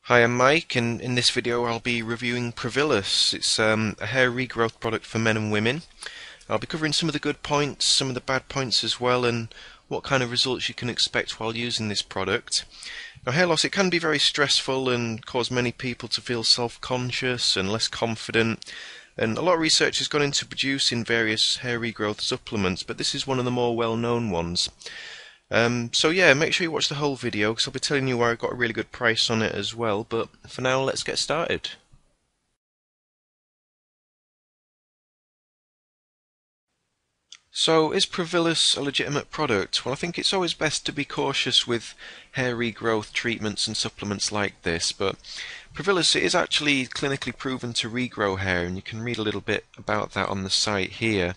Hi, I'm Mike, and in this video I'll be reviewing Provillus. It's a hair regrowth product for men and women. I'll be covering some of the good points, some of the bad points as well, and what kind of results you can expect while using this product. Now, hair loss, it can be very stressful and cause many people to feel self-conscious and less confident. And a lot of research has gone into producing various hair regrowth supplements, but this is one of the more well-known ones. So yeah, make sure you watch the whole video because I'll be telling you where I got a really good price on it as well. But for now, let's get started. So is Provillus a legitimate product? Well, I think it's always best to be cautious with hair regrowth treatments and supplements like this, but Provillus is actually clinically proven to regrow hair, and you can read a little bit about that on the site here.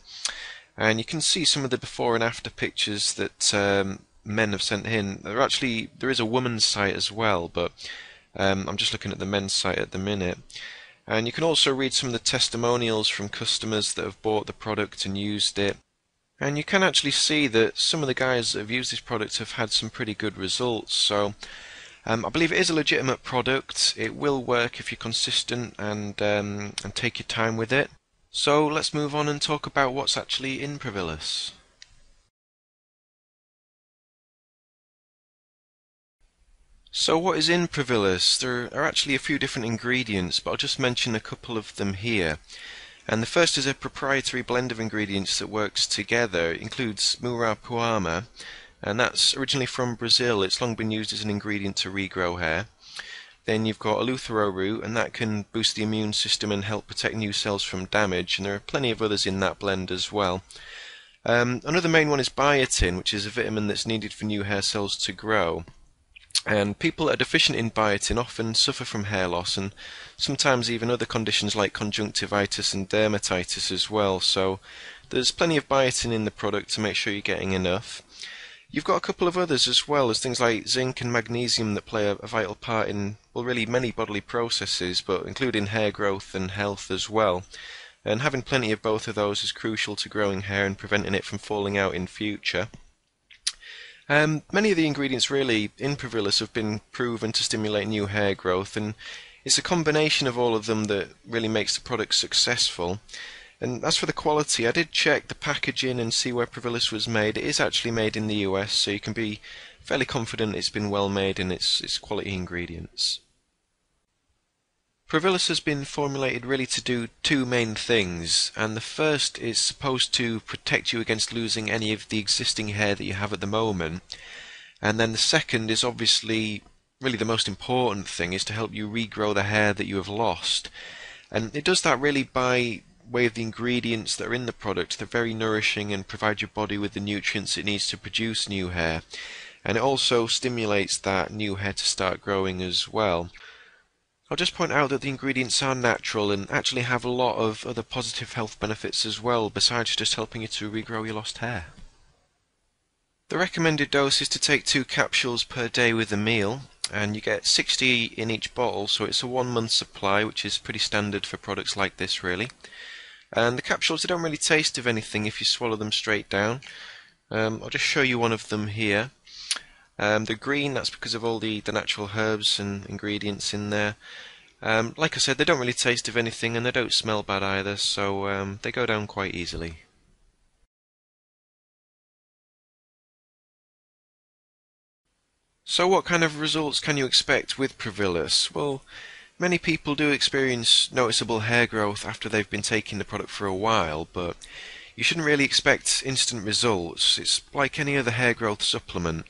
And you can see some of the before and after pictures that men have sent in. There is a woman's site as well, but I'm just looking at the men's site at the minute. And you can also read some of the testimonials from customers that have bought the product and used it. And you can actually see that some of the guys that have used this product have had some pretty good results. So I believe it is a legitimate product. It will work if you're consistent and take your time with it. So let's move on and talk about what's actually in Provillus. So what is in Provillus? There are actually a few different ingredients, but I'll just mention a couple of them here. And the first is a proprietary blend of ingredients that works together. It includes Murapuama, and that's originally from Brazil. It's long been used as an ingredient to regrow hair. Then you've got Eleuthero root, and that can boost the immune system and help protect new cells from damage, and there are plenty of others in that blend as well. Another main one is biotin, which is a vitamin that's needed for new hair cells to grow. And people that are deficient in biotin often suffer from hair loss, and sometimes even other conditions like conjunctivitis and dermatitis as well. So there's plenty of biotin in the product to make sure you're getting enough. You've got a couple of others as well. There's things like zinc and magnesium that play a vital part in, well, really many bodily processes, but including hair growth and health as well. And having plenty of both of those is crucial to growing hair and preventing it from falling out in future. Many of the ingredients really in Provillus have been proven to stimulate new hair growth, and it's a combination of all of them that really makes the product successful. And as for the quality, I did check the packaging and see where Provillus was made. It is actually made in the US, so you can be fairly confident it's been well made in its quality ingredients. Provillus has been formulated really to do two main things, and the first is supposed to protect you against losing any of the existing hair that you have at the moment. And then the second is obviously really the most important thing, is to help you regrow the hair that you have lost. And it does that really by way of the ingredients that are in the product. They're very nourishing and provide your body with the nutrients it needs to produce new hair, and it also stimulates that new hair to start growing as well. I'll just point out that the ingredients are natural and actually have a lot of other positive health benefits as well, besides just helping you to regrow your lost hair. The recommended dose is to take 2 capsules per day with a meal, and you get 60 in each bottle, so it's a 1-month supply, which is pretty standard for products like this really. And the capsules, they don't really taste of anything if you swallow them straight down. I'll just show you one of them here. They're green, that's because of all the natural herbs and ingredients in there. Like I said, they don't really taste of anything and they don't smell bad either, so they go down quite easily. So what kind of results can you expect with Provillus? Well, many people do experience noticeable hair growth after they've been taking the product for a while, but you shouldn't really expect instant results. It's like any other hair growth supplement.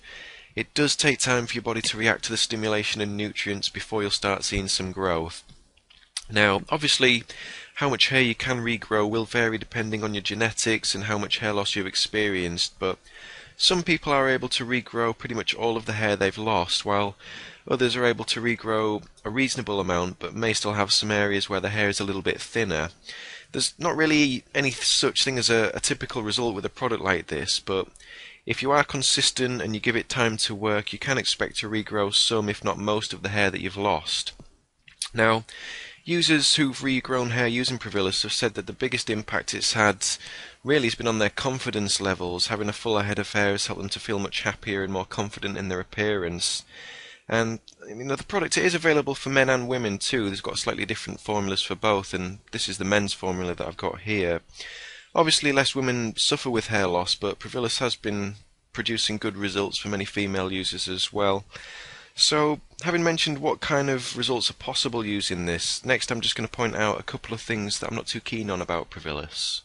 It does take time for your body to react to the stimulation and nutrients before you'll start seeing some growth. Now, obviously, how much hair you can regrow will vary depending on your genetics and how much hair loss you've experienced, but some people are able to regrow pretty much all of the hair they've lost, while others are able to regrow a reasonable amount but may still have some areas where the hair is a little bit thinner. There's not really any such thing as a typical result with a product like this, but if you are consistent and you give it time to work, you can expect to regrow some, if not most, of the hair that you've lost. Now, users who've regrown hair using Provillus have said that the biggest impact it's had really has been on their confidence levels. Having a fuller head of hair has helped them to feel much happier and more confident in their appearance. And the product, it is available for men and women too. There's got slightly different formulas for both, and this is the men's formula that I've got here. Obviously, less women suffer with hair loss, but Provillus has been producing good results for many female users as well. So, having mentioned what kind of results are possible using this, next I'm just going to point out a couple of things that I'm not too keen on about Provillus.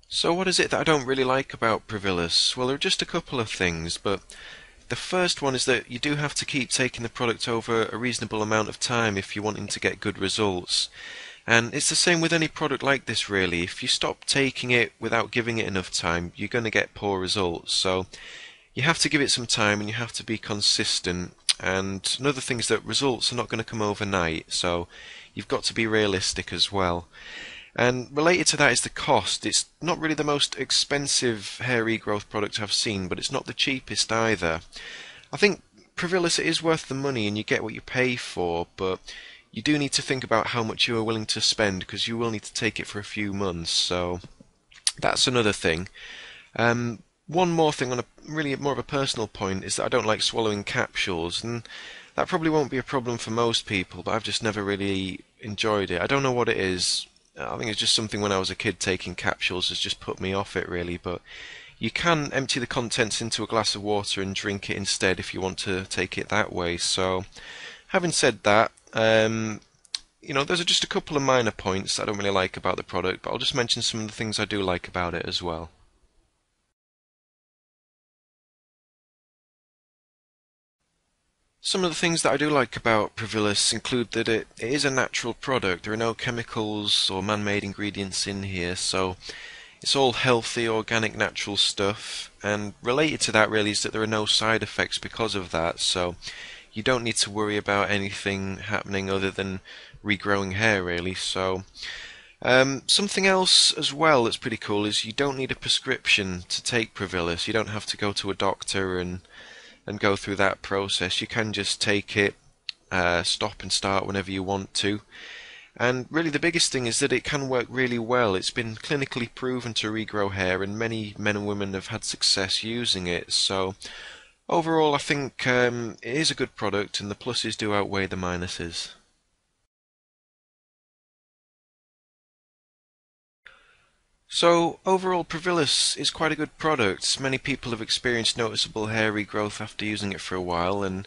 So what is it that I don't really like about Provillus? Well, there are just a couple of things, but the first one is that you do have to keep taking the product over a reasonable amount of time if you're wanting to get good results. And it's the same with any product like this really. If you stop taking it without giving it enough time, you're going to get poor results. So you have to give it some time and you have to be consistent. And another thing is that results are not going to come overnight, so you've got to be realistic as well. And related to that is the cost. It's not really the most expensive hair regrowth product I've seen, but it's not the cheapest either. I think Provillus is worth the money and you get what you pay for, but you do need to think about how much you are willing to spend because you will need to take it for a few months, so that's another thing. One more thing on a really more of a personal point is that I don't like swallowing capsules, and that probably won't be a problem for most people, but I've just never really enjoyed it. I don't know what it is. I think it's just something when I was a kid taking capsules has just put me off it really, but you can empty the contents into a glass of water and drink it instead if you want to take it that way. So, having said that, those are just a couple of minor points I don't really like about the product, but I'll just mention some of the things I do like about it as well. Some of the things that I do like about Provillus include that it is a natural product. There are no chemicals or man-made ingredients in here, so it's all healthy, organic, natural stuff. And related to that really is that there are no side effects because of that, so you don't need to worry about anything happening other than regrowing hair really. So something else as well that's pretty cool is you don't need a prescription to take Provillus. You don't have to go to a doctor and go through that process. You can just take it, stop and start whenever you want to. And really the biggest thing is that it can work really well. It's been clinically proven to regrow hair and many men and women have had success using it. So overall I think it is a good product and the pluses do outweigh the minuses. So, overall, Provillus is quite a good product. Many people have experienced noticeable hair regrowth after using it for a while, and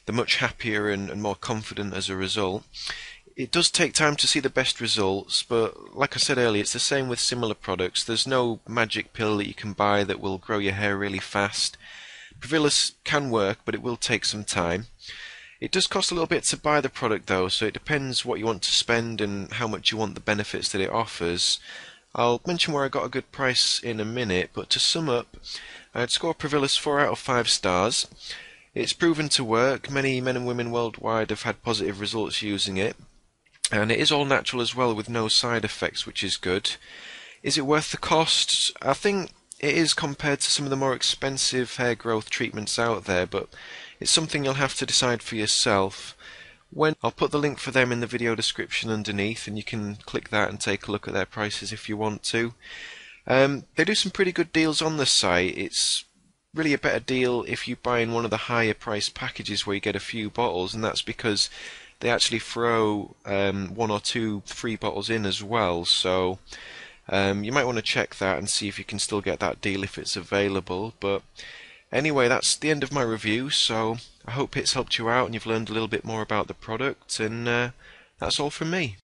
they're much happier and more confident as a result. It does take time to see the best results, but like I said earlier, it's the same with similar products. There's no magic pill that you can buy that will grow your hair really fast. Provillus can work, but it will take some time. It does cost a little bit to buy the product though, so it depends what you want to spend and how much you want the benefits that it offers. I'll mention where I got a good price in a minute, but to sum up, I'd score Provillus 4 out of 5 stars. It's proven to work. Many men and women worldwide have had positive results using it. And it is all natural as well with no side effects, which is good. Is it worth the cost? I think it is compared to some of the more expensive hair growth treatments out there, but it's something you'll have to decide for yourself. I'll put the link for them in the video description underneath and you can click that and take a look at their prices if you want to. They do some pretty good deals on the site. It's really a better deal if you buy in one of the higher priced packages where you get a few bottles, and that's because they actually throw 1 or 2 free bottles in as well, so you might want to check that and see if you can still get that deal if it's available. But anyway, that's the end of my review, so I hope it's helped you out and you've learned a little bit more about the product, and that's all from me.